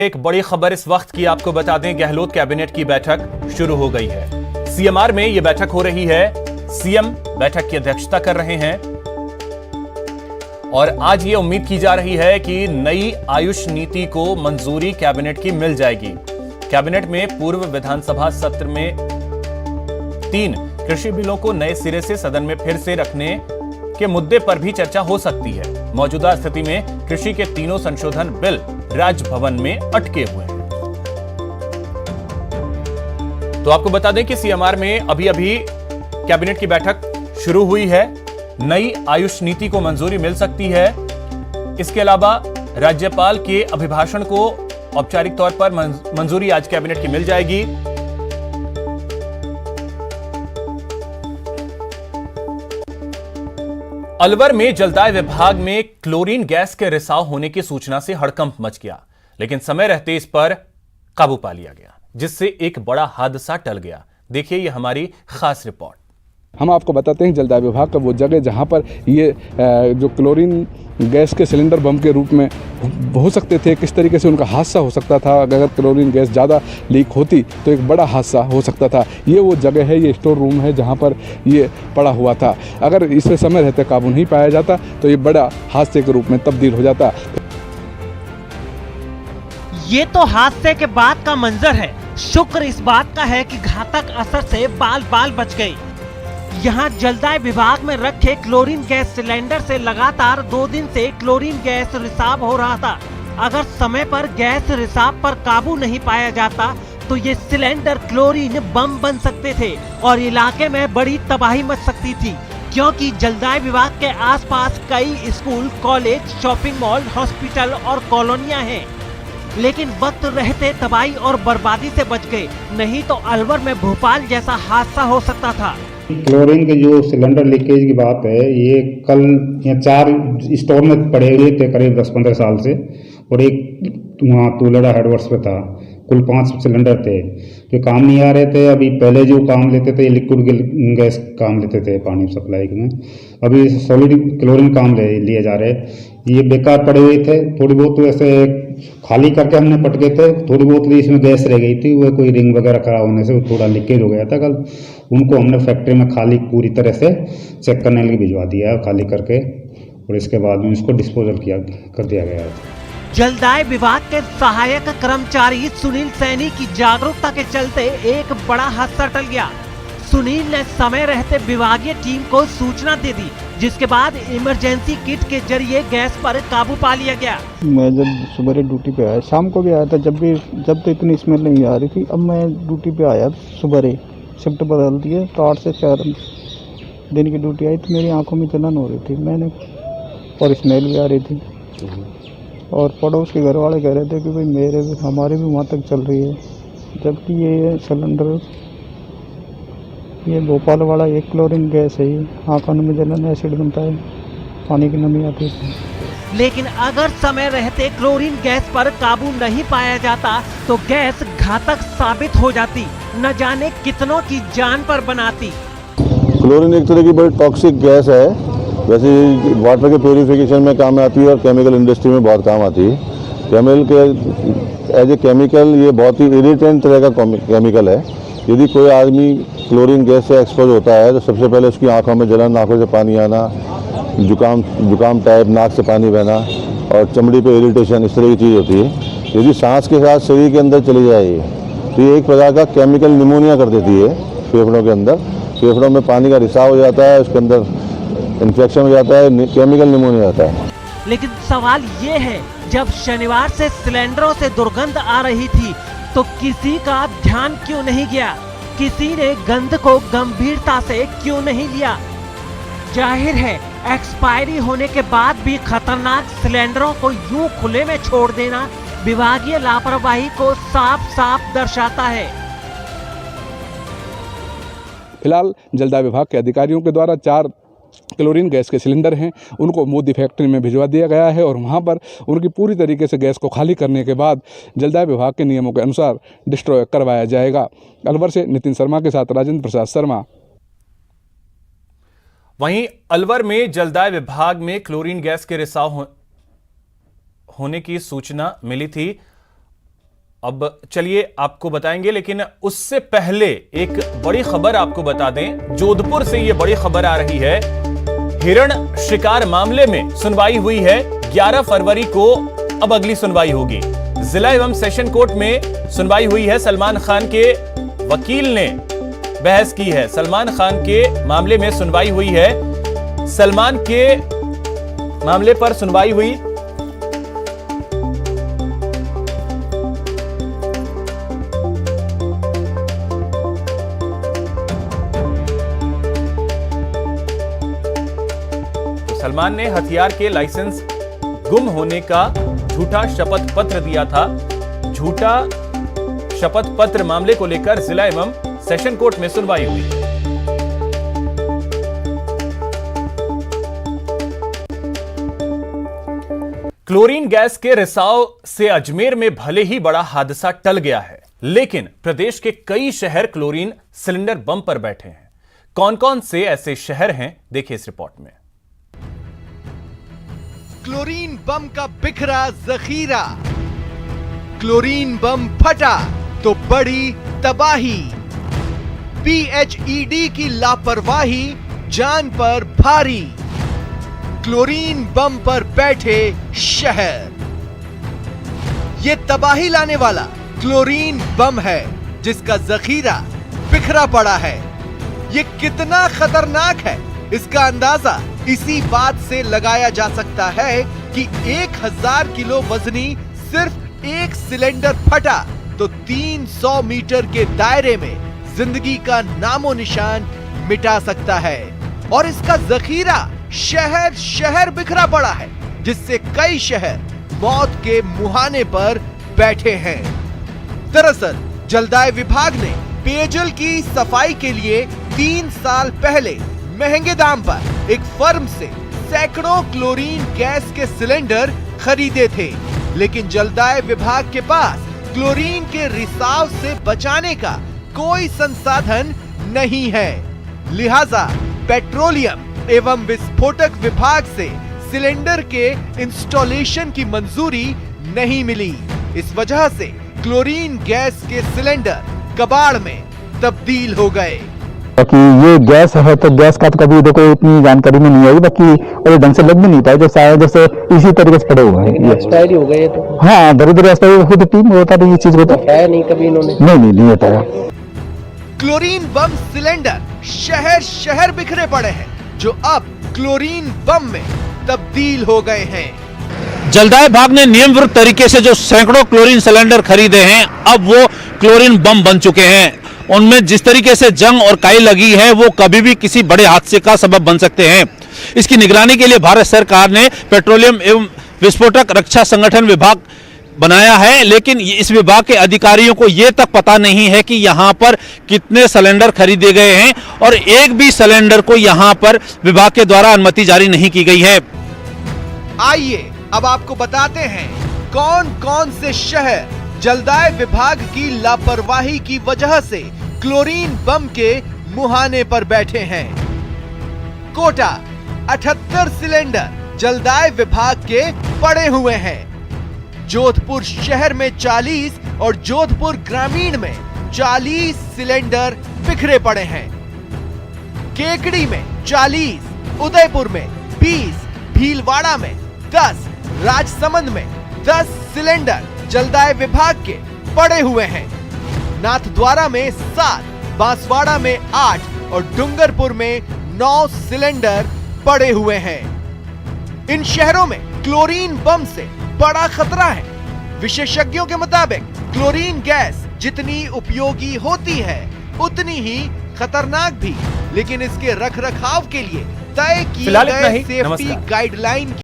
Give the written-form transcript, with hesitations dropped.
एक बड़ी खबर इस वक्त की आपको बता दें, गहलोत कैबिनेट की बैठक शुरू हो गई है। सीएमआर में यह बैठक हो रही है। सीएम बैठक की अध्यक्षता कर रहे हैं और आज यह उम्मीद की जा रही है कि नई आयुष नीति को मंजूरी कैबिनेट की मिल जाएगी। कैबिनेट में पूर्व विधानसभा सत्र में 3 कृषि बिलों को नए सिरे से सदन में फिर से रखने के मुद्दे पर भी चर्चा हो सकती है। मौजूदा स्थिति में कृषि के तीनों संशोधन बिल राजभवन में अटके हुए हैं। तो आपको बता दें कि सीएमआर में अभी कैबिनेट की बैठक शुरू हुई है। नई आयुष नीति को मंजूरी मिल सकती है। इसके अलावा राज्यपाल के अभिभाषण को औपचारिक तौर पर मंजूरी आज कैबिनेट की मिल जाएगी। अलवर में जलदाय विभाग में क्लोरीन गैस के रिसाव होने की सूचना से हड़कंप मच गया, लेकिन समय रहते इस पर काबू पा लिया गया, जिससे एक बड़ा हादसा टल गया। देखिए ये हमारी खास रिपोर्ट। हम आपको बताते हैं जलदाय विभाग का वो जगह जहां पर ये जो क्लोरीन गैस के सिलेंडर बम के रूप में हो सकते थे, किस तरीके से उनका हादसा हो सकता था। अगर क्लोरीन गैस ज़्यादा लीक होती तो एक बड़ा हादसा हो सकता था। ये वो जगह है, ये स्टोर रूम है जहां पर ये पड़ा हुआ था। अगर इसे समय रहते काबू नहीं पाया जाता तो ये बड़ा हादसे के रूप में तब्दील हो जाता। ये तो हादसे के बाद का मंजर है। शुक्र इस बात का है कि घातक असर से बाल बाल बच गए। यहाँ जलदाय विभाग में रखे क्लोरीन गैस सिलेंडर से लगातार 2 दिन से क्लोरीन गैस रिसाव हो रहा था। अगर समय पर गैस रिसाव पर काबू नहीं पाया जाता तो ये सिलेंडर क्लोरीन बम बन सकते थे और इलाके में बड़ी तबाही मच सकती थी, क्योंकि जलदाय विभाग के आसपास कई school, college, shopping mall, hospital और कॉलोनियां हैं। लेकिन वक्त रहते तबाही और बर्बादी से बच गए, नहीं तो अलवर में भोपाल जैसा हादसा हो सकता था। क्लोरीन के जो सिलेंडर लीकेज की बात है, ये कल यहाँ 4 स्टोर में पड़े हुए थे करीब 10-15 साल से, और एक वहाँ तुलड़ा हेडवर्स पे था। कुल 5 सिलेंडर थे जो काम नहीं आ रहे थे। अभी पहले जो काम लेते थे लिक्विड गैस काम लेते थे पानी सप्लाई में, अभी सॉलिड क्लोरीन काम लिए जा रहे। ये बेकार पड़े हुए थे। थोड़ी बहुत ऐसे खाली करके हमने पटके थे, थोड़ी बहुत इसमें गैस रह गई थी। वो कोई रिंग वगैरह खराब होने से थोड़ा लीकेज हो गया था कल। उनको हमने फैक्ट्री में खाली पूरी तरह से चेक करने के लिए भिजवा दिया है खाली करके, और इसके बाद में इसको डिस्पोजल कर दिया गया है। जलदाय विभाग के सहायक कर्मचारी सुनील सैनी की जागरूकता के चलते एक बड़ा हादसा टल गया। सुनील ने समय रहते विभागीय टीम को सूचना दे दी, जिसके बाद इमरजेंसी किट के जरिए गैस पर काबू पा लिया गया। मैं जब सुबह ड्यूटी पे आया, शाम को भी आया था, जब तो इतनी स्मेल नहीं आ रही थी। अब मैं ड्यूटी पे आया सुबह, शिफ्ट बदल दिए तो 8 से 4 दिन की ड्यूटी आई तो मेरी आंखों में जलन हो रही थी और स्मेल भी आ रही थी। और पड़ोस के घर वाले कह रहे थे कि भाई हमारे भी वहाँ तक चल रही है, जबकि ये सिलेंडर, ये भोपाल वाला एक क्लोरीन गैस है। ये आंखों में जलन, एसिड बनता है, पानी की नमी आती है। लेकिन अगर समय रहते क्लोरीन गैस पर काबू नहीं पाया जाता तो गैस घातक साबित हो जाती, न जाने कितनों की जान पर बनाती। क्लोरीन एक तरह की बड़ी टॉक्सिक गैस है। वैसे वाटर के प्योरिफिकेशन में काम आती है और केमिकल इंडस्ट्री में बहुत काम आती है। एज ए केमिकल ये बहुत ही इरिटेंट तरह का केमिकल है। यदि कोई आदमी क्लोरीन गैस से एक्सपोज होता है तो सबसे पहले उसकी आंखों में जलन, आंखों से पानी आना, जुकाम टाइप, नाक से पानी बहना और चमड़ी पे इरिटेशन, इस तरह की चीज़ होती है। यदि सांस के साथ शरीर के अंदर चली जाए तो ये एक प्रकार का केमिकल निमोनिया कर देती है फेफड़ों के अंदर। फेफड़ों में पानी का रिसाव हो जाता है, उसके अंदर इन्फेक्शन हो जाता है, केमिकल निमोनिया होता है। लेकिन सवाल ये है, जब शनिवार से सिलेंडरों से दुर्गंध आ रही थी तो किसी का ध्यान क्यों नहीं गया? किसी ने गंध को गंभीरता से क्यों नहीं लिया? जाहिर है एक्सपायरी होने के बाद भी खतरनाक सिलेंडरों को यूं खुले में छोड़ देना विभागीय लापरवाही को साफ साफ दर्शाता है। फिलहाल जलदाय विभाग के अधिकारियों के द्वारा 4 क्लोरीन गैस के सिलेंडर हैं, उनको मोदी फैक्ट्री में भिजवा दिया गया है और वहां पर उनकी पूरी तरीके से गैस को खाली करने के बाद जलदाय विभाग के नियमों के अनुसार डिस्ट्रॉय करवाया जाएगा। अलवर से नितिन शर्मा के साथ राजेंद्र प्रसाद शर्मा। वहीं अलवर में जलदाय विभाग में क्लोरीन गैस के रिसाव होने की सूचना मिली थी अब चलिए आपको बताएंगे, लेकिन उससे पहले एक बड़ी खबर आपको बता दें। जोधपुर से ये बड़ी खबर आ रही है। हिरण शिकार मामले में सुनवाई हुई है 11 फरवरी को। अब अगली सुनवाई होगी। जिला एवं सेशन कोर्ट में सुनवाई हुई है। सलमान खान के वकील ने बहस की है। सलमान खान के मामले में सुनवाई हुई है। सलमान के मामले पर सुनवाई हुई। सलमान ने हथियार के लाइसेंस गुम होने का झूठा शपथ पत्र दिया था। झूठा शपथ पत्र मामले को लेकर जिला एवं सेशन कोर्ट में सुनवाई हुई। क्लोरीन गैस के रिसाव से अजमेर में भले ही बड़ा हादसा टल गया है, लेकिन प्रदेश के कई शहर क्लोरीन सिलेंडर बम पर बैठे हैं। कौन कौन से ऐसे शहर हैं, देखिए इस रिपोर्ट में। क्लोरीन बम का बिखरा जखीरा। क्लोरीन बम फटा तो बड़ी तबाही। PHED की लापरवाही जान पर भारी। क्लोरीन बम पर बैठे शहर। ये तबाही लाने वाला क्लोरीन बम है, जिसका जखीरा बिखरा पड़ा है। ये कितना खतरनाक है, इसका अंदाजा इसी बात से लगाया जा सकता है कि 1000 किलो वजनी सिर्फ एक सिलेंडर फटा तो 300 मीटर के दायरे में जिंदगी का नामो निशान मिटा सकता है। और इसका जखीरा शहर शहर बिखरा पड़ा है, जिससे कई शहर मौत के मुहाने पर बैठे हैं। दरअसल जलदाय विभाग ने पेयजल की सफाई के लिए 3 साल पहले महंगे दाम पर एक फर्म से सैकड़ों क्लोरीन गैस के सिलेंडर खरीदे थे, लेकिन जलदाय विभाग के पास क्लोरीन के रिसाव से बचाने का कोई संसाधन नहीं है। लिहाजा पेट्रोलियम एवं विस्फोटक विभाग से सिलेंडर के इंस्टॉलेशन की मंजूरी नहीं मिली। इस वजह से क्लोरीन गैस के सिलेंडर कबाड़ में तब्दील हो गए। बाकी ये गैस है तो गैस का तो कभी देखो इतनी जानकारी में नहीं आई, बाकी और डंग से लग भी नहीं पाए, जो शायद जैसे इसी तरीके से पड़े हुए हैं। एक्सपायरी हो गए तो हाँ, धीरे धीरे एक्सपायरी खुद टीम होता है ये चीज को तो है नहीं कभी इन्होंने नहीं होता है। क्लोरीन बम सिलेंडर शहर शहर बिखरे पड़े हैं, जो अब क्लोरीन बम में तब्दील हो गए हैं। जलदाय विभाग ने नियम विरुद्ध तरीके से जो सैकड़ों क्लोरीन सिलेंडर खरीदे हैं, अब वो क्लोरीन बम बन चुके हैं। उनमें जिस तरीके से जंग और काई लगी है, वो कभी भी किसी बड़े हादसे का सबब बन सकते हैं। इसकी निगरानी के लिए भारत सरकार ने पेट्रोलियम एवं विस्फोटक रक्षा संगठन विभाग बनाया है, लेकिन इस विभाग के अधिकारियों को यह तक पता नहीं है कि यहां पर कितने सिलेंडर खरीदे गए हैं, और एक भी सिलेंडर को यहां पर विभाग के द्वारा अनुमति जारी नहीं की गई है। आइए अब आपको बताते हैं कौन कौन से शहर जलदाय विभाग की लापरवाही की वजह से क्लोरीन बम के मुहाने पर बैठे हैं। कोटा 78 सिलेंडर जलदाय विभाग के पड़े हुए हैं। जोधपुर शहर में 40 और जोधपुर ग्रामीण में 40 सिलेंडर बिखरे पड़े हैं। केकड़ी में 40, उदयपुर में 20, भीलवाड़ा में 10, राजसमंद में 10 सिलेंडर जलदाय विभाग के पड़े हुए हैं। नाथद्वारा में 7, बांसवाड़ा में 8 और डूंगरपुर में 9 सिलेंडर पड़े हुए हैं। इन शहरों में क्लोरीन बम से बड़ा खतरा है। विशेषज्ञों के मुताबिक क्लोरीन गैस जितनी उपयोगी होती है, उतनी ही खतरनाक भी, लेकिन इसके रखरखाव के लिए तय की गई सेफ्टी गाइडलाइन